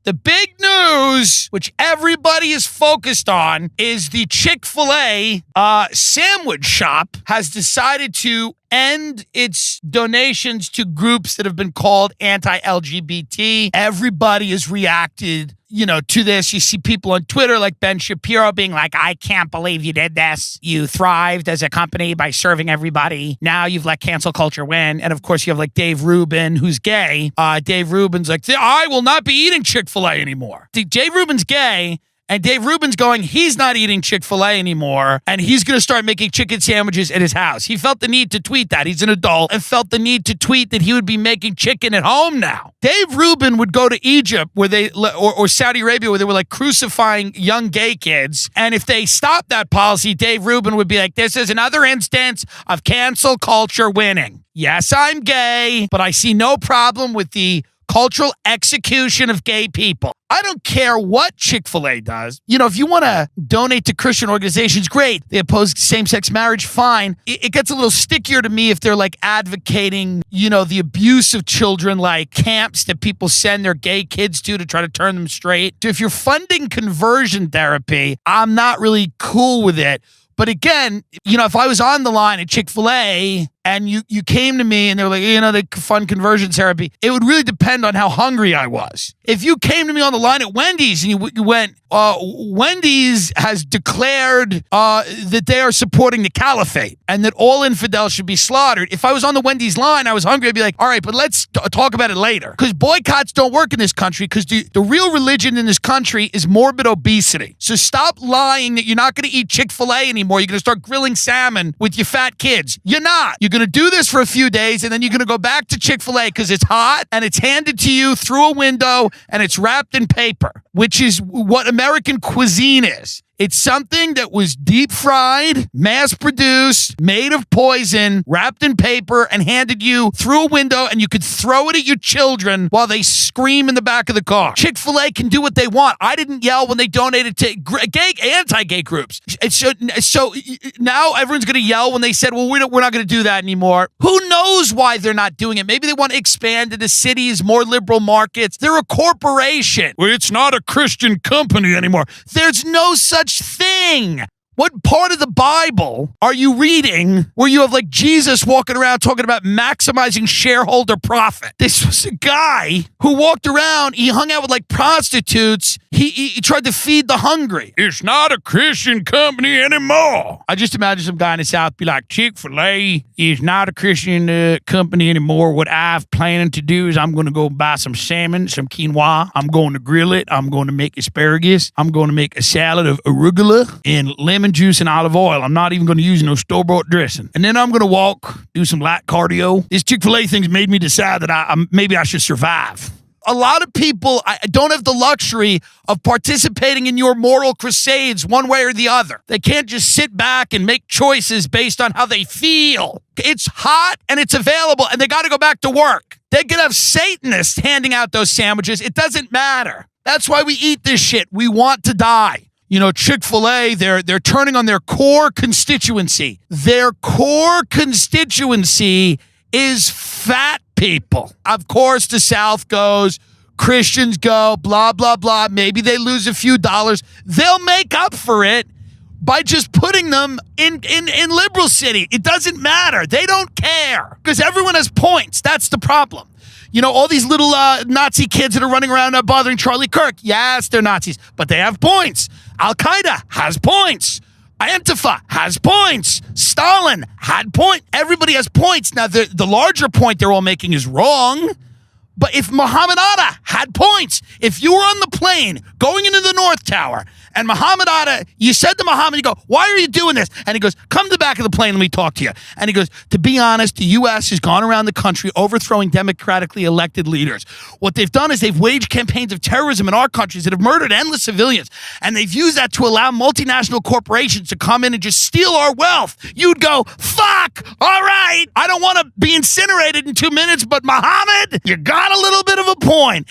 The big news, which everybody is focused on, is the Chick-Fil-A sandwich shop has decided to end its donations to groups that have been called anti-LGBT. Everybody has reacted, to this. You see people on Twitter like Ben Shapiro being like, I can't believe you did this. You thrived as a company by serving everybody. Now you've let cancel culture win. And of course, you have like Dave Rubin, who's gay. Dave Rubin's like, I will not be eating Chick-fil-A anymore. Dave Rubin's gay. And Dave Rubin's going, he's not eating Chick-fil-A anymore, and he's going to start making chicken sandwiches at his house. He felt the need to tweet that. He's an adult and felt the need to tweet that he would be making chicken at home now. Dave Rubin would go to Egypt or Saudi Arabia where they were like crucifying young gay kids. And if they stopped that policy, Dave Rubin would be like, this is another instance of cancel culture winning. Yes, I'm gay, but I see no problem with the cultural execution of gay people. I don't care what Chick-fil-A does. If you want to donate to Christian organizations, great. They oppose same-sex marriage, fine. It gets a little stickier to me if they're like advocating, the abuse of children, like camps that people send their gay kids to try to turn them straight. So if you're funding conversion therapy, I'm not really cool with it. But again, if I was on the line at Chick-fil-A and you came to me and they were like, they fund conversion therapy, it would really depend on how hungry I was. If you came to me on the line at Wendy's and you went, Wendy's has declared that they are supporting the caliphate and that all infidels should be slaughtered. If I was on the Wendy's line, I was hungry, I'd be like, all right, but let's talk about it later. Because boycotts don't work in this country because the real religion in this country is morbid obesity. So stop lying that you're not going to eat Chick-fil-A anymore. You're going to start grilling salmon with your fat kids. You're not. You're going to do this for a few days and then you're going to go back to Chick-fil-A because it's hot and it's handed to you through a window and it's wrapped in paper, which is what American cuisine is. It's something that was deep fried, mass produced, made of poison, wrapped in paper, and handed you through a window, and you could throw it at your children while they scream in the back of the car. Chick-fil-A can do what they want. I didn't yell when they donated to anti-gay groups. So now everyone's going to yell when they said, well, we're not going to do that anymore. Who knows why they're not doing it? Maybe they want to expand into cities, more liberal markets. They're a corporation. Well, it's not a Christian company anymore. There's no such thing. What part of the Bible are you reading where you have like Jesus walking around talking about maximizing shareholder profit? This was a guy who walked around, he hung out with like prostitutes, he tried to feed the hungry. It's not a Christian company anymore. I just imagine some guy in the South be like, Chick-fil-A is not a Christian company anymore. What I've planning to do is I'm going to go buy some salmon, some quinoa. I'm going to grill it. I'm going to make asparagus. I'm going to make a salad of arugula and lemon juice and olive oil. I'm not even going to use no store-bought dressing. And then I'm going to walk, do some light cardio. This Chick-fil-A thing's made me decide that maybe I should survive. A lot of people don't have the luxury of participating in your moral crusades one way or the other. They can't just sit back and make choices based on how they feel. It's hot and it's available and they got to go back to work. They could have Satanists handing out those sandwiches. It doesn't matter. That's why we eat this shit. We want to die. Chick-fil-A, they're turning on their core constituency. Their core constituency is fat people. Of course, the South goes, Christians go, blah, blah, blah. Maybe they lose a few dollars. They'll make up for it by just putting them in liberal city. It doesn't matter. They don't care because everyone has points. That's the problem. All these little Nazi kids that are running around bothering Charlie Kirk. Yes, they're Nazis, but they have points. Al-Qaeda has points. Antifa has points. Stalin had points. Everybody has points. Now, the larger point they're all making is wrong. But if Muhammad Atta had points, if you were on the plane going into the North Tower and Muhammad Atta, you said to Muhammad, you go, why are you doing this? And he goes, come to the back of the plane and let me talk to you. And he goes, to be honest, the U.S. has gone around the country overthrowing democratically elected leaders. What they've done is they've waged campaigns of terrorism in our countries that have murdered endless civilians. And they've used that to allow multinational corporations to come in and just steal our wealth. You'd go, fuck, all right. I don't want to be incinerated in 2 minutes, but Muhammad, you got a little bit of a point.